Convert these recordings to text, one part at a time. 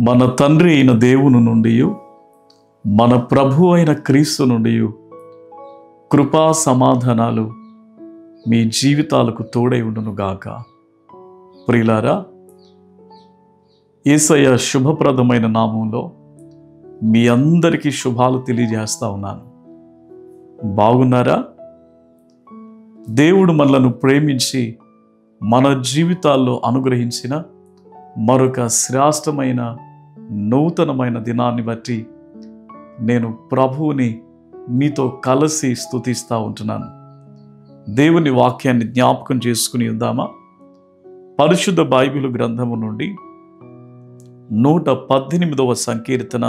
మన తండ్రి అయిన దేవుని నుండి మన ప్రభు అయిన క్రీస్తు నుండి కృపా సమాధానాలు మీ జీవితాలకు తోడై ఉండునుగాక. ప్రియులారా, యేసయ్య శుభప్రదమైన నామంలో మీ అందరికీ శుభాలు తెలియజేస్తా ఉన్నాను. బాగున్నారా? దేవుడు మనలను ప్రేమించి మన జీవితాల్లో అనుగ్రహించిన మరొక శ్రేష్టమైన నూతనమైన దినాన్ని బట్టి నేను ప్రభువుని మీతో కలిసి స్తుతిస్తూ ఉంటున్నాను. దేవుని వాక్యాన్ని జ్ఞాపకం చేసుకుని ఉందామా? పరిశుద్ధ బైబిల్ గ్రంథము నుండి 118వ సంకీర్తన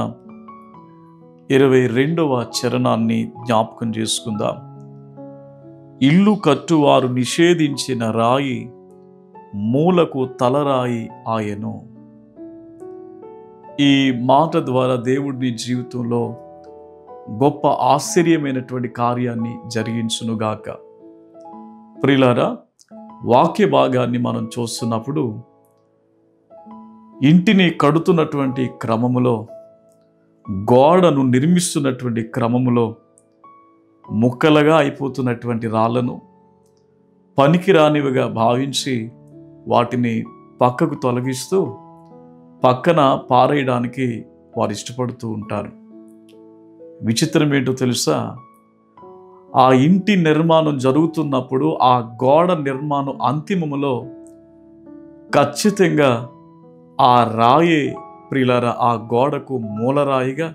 22వ చరణాన్ని జ్ఞాపకం చేసుకుందాం. ఇల్లు కట్టువారు నిషేధించిన రాయి మూలకు తలరాయి ఆయను. ఈ మాట ద్వారా దేవుడి జీవితంలో గొప్ప ఆశ్చర్యమైనటువంటి కార్యాన్ని జరిగించునుగాక. ప్రియులారా, వాక్య భాగాన్ని మనం చూస్తున్నప్పుడు ఇంటిని కడుతున్నటువంటి క్రమములో, గోడను నిర్మిస్తున్నటువంటి క్రమములో ముక్కలుగా అయిపోతున్నటువంటి రాళ్లను పనికిరానివిగా భావించి వాటిని పక్కకు తొలగిస్తూ పక్కన పారేయడానికి వారు ఇష్టపడుతూ ఉంటారు. విచిత్రం ఏంటో తెలుసా? ఆ ఇంటి నిర్మాణం జరుగుతున్నప్పుడు, ఆ గోడ నిర్మాణం అంతిమములో ఖచ్చితంగా ఆ రాయే ప్రియులారా ఆ గోడకు మూలరాయిగా,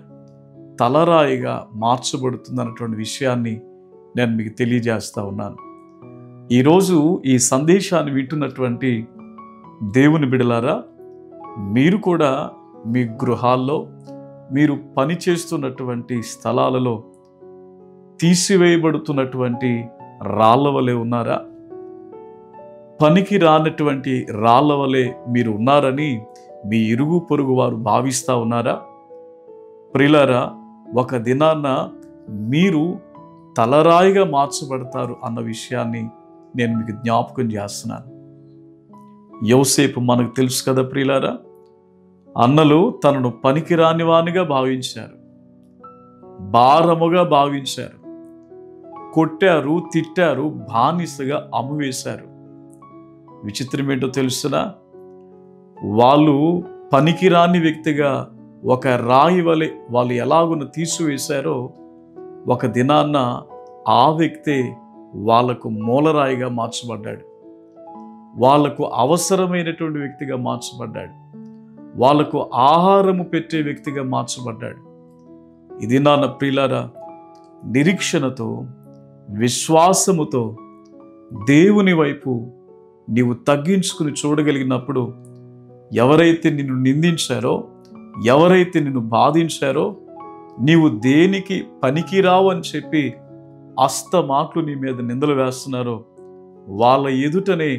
తలరాయిగా మార్చబడుతుందన్నటువంటి విషయాన్ని నేను మీకు తెలియజేస్తా ఉన్నాను. ఈరోజు ఈ సందేశాన్ని వింటున్నటువంటి దేవుని బిడలారా, మీరు కూడా మీ గృహాల్లో, మీరు పనిచేస్తున్నటువంటి స్థలాలలో తీసివేయబడుతున్నటువంటి రాళ్ళ వలె ఉన్నారా? పనికి రానటువంటి రాళ్ళ వలె మీరు ఉన్నారని మీ ఇరుగు పొరుగు వారు భావిస్తూ ఉన్నారా? ప్రియులారా, ఒక దినాన్న మీరు తలరాయిగా మార్చబడతారు అన్న విషయాన్ని నేను మీకు జ్ఞాపకం చేస్తున్నాను. యోసేపు మనకు తెలుసు కదా ప్రియులారా, అన్నలు తనను పనికిరాని వానిగా భావించారు, భారముగా భావించారు, కొట్టారు, తిట్టారు, బానిసగా అమ్మివేశారు. విచిత్రం ఏంటో తెలుసునా? వాళ్ళు పనికిరాని వ్యక్తిగా ఒక రాయి వలె వాళ్ళు ఎలాగున తీసివేశారో, ఒక దినాన్న ఆ వ్యక్తే వాళ్లకు మూలరాయిగా మార్చబడ్డాడు, వాళ్లకు అవసరమైనటువంటి వ్యక్తిగా మార్చబడ్డాడు, వాళ్లకు ఆహారము పెట్టే వ్యక్తిగా మార్చబడ్డాడు. ఇది నాన్న ప్రియులారా, నిరీక్షణతో, విశ్వాసముతో దేవుని వైపు నీవు తగ్గించుకుని చూడగలిగినప్పుడు, ఎవరైతే నిన్ను నిందించారో, ఎవరైతే నిన్ను బాధించారో, నీవు దేనికి పనికిరావు అని చెప్పి అస్తమాట్లు నీ మీద నిందలు వేస్తున్నారో, వాళ్ళ ఎదుటనే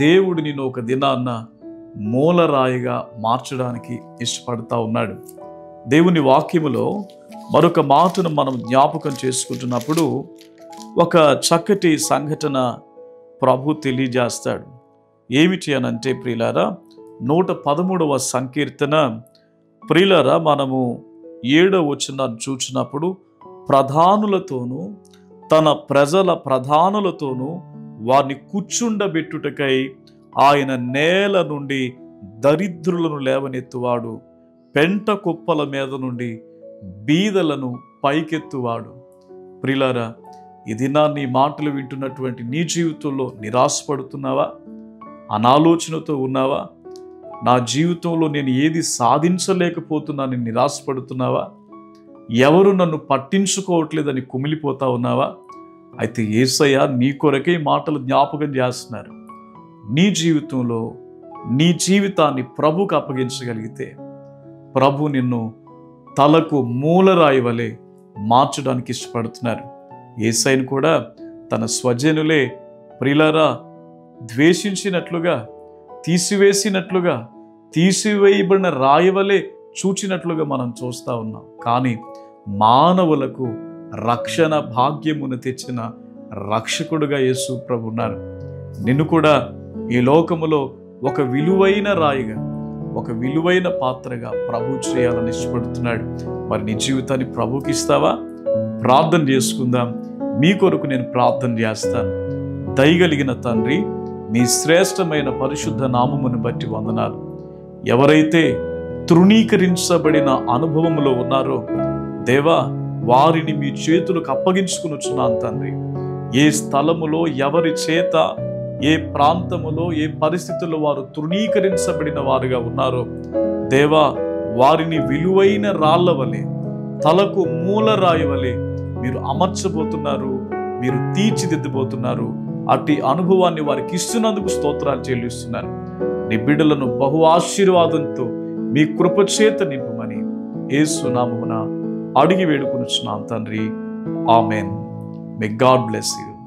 దేవుడు నిన్ను ఒక దినాన్న మూలరాయిగా మార్చడానికి ఇష్టపడతా ఉన్నాడు. దేవుని వాక్యములో మరొక మాటను మనం జ్ఞాపకం చేసుకుంటున్నప్పుడు ఒక చక్కటి సంఘటన ప్రభు తెలియజేస్తాడు. ఏమిటి అనంటే ప్రియులారా, 113వ సంకీర్తన ప్రియులారా, మనము 7వ వచనాన్ని చూచినప్పుడు, ప్రధానులతోనూ తన ప్రజల ప్రధానులతోనూ వారిని కూర్చుండబెట్టుటకై ఆయన నేల నుండి దరిద్రులను లేవనెత్తువాడు, పెంట కుప్పల మీద నుండి బీదలను పైకెత్తువాడు. ప్రియులారా, ఇది నీ మాటలు వింటున్నటువంటి నీ జీవితంలో నిరాశపడుతున్నావా? అనాలోచనతో ఉన్నావా? నా జీవితంలో నేను ఏది సాధించలేకపోతున్నానని నిరాశపడుతున్నావా? ఎవరు నన్ను పట్టించుకోవట్లేదని కుమిలిపోతా ఉన్నావా? అయితే యేసయ్య నీ కొరకే మాటలు జ్ఞాపకం చేస్తున్నారు. నీ జీవితంలో నీ జీవితాన్ని ప్రభుకు అప్పగించగలిగితే ప్రభు నిన్ను తలకు మూలరాయి వలె మార్చడానికి ఇష్టపడుతున్నారు. యేసయ్యను కూడా తన స్వజనులే ప్రియులారా ద్వేషించినట్లుగా, తీసివేసినట్లుగా, తీసివేయబడిన రాయి వలె చూచినట్లుగా మనం చూస్తూ ఉన్నాం. కానీ మానవులకు రక్షణ భాగ్యమును తెచ్చిన రక్షకుడుగా యేసు ప్రభు ఉన్నారు. నిన్ను కూడా ఈ లోకములో ఒక విలువైన రాయిగా, ఒక విలువైన పాత్రగా ప్రభు చేయాలని ఇష్టపడుతున్నాడు. మరి నీ జీవితాన్ని ప్రభుకి ఇస్తావా? ప్రార్థన చేసుకుందాం. మీ కొరకు నేను ప్రార్థన చేస్తాను. దయగలిగిన తండ్రి, మీ శ్రేష్టమైన పరిశుద్ధ నామమును బట్టి వందనాలు. ఎవరైతే తృణీకరించబడిన అనుభవంలో ఉన్నారో దేవా, వారిని మీ చేతులకు అప్పగించుకునిచున్నాను తండ్రి. ఏ స్థలములో, ఎవరి చేత, ఏ ప్రాంతములో, ఏ పరిస్థితుల్లో వారు తృణీకరించబడిన వారుగా ఉన్నారో దేవా, వారిని విలువైన రాళ్ల వలె, తలకు మూలరాయి వలె మీరు అమర్చబోతున్నారు, మీరు తీర్చిదిద్దబోతున్నారు. అట్టి అనుభవాన్ని వారికి ఇస్తున్నందుకు స్తోత్రాలు చెల్లిస్తున్నాను. నీ బిడ్డలను బహు ఆశీర్వాదంతో మీ కృపచేత నింపుమని యేసు నామమున అడిగి వేడుకొనుచున్నాను తండ్రి. Amen. May God bless you.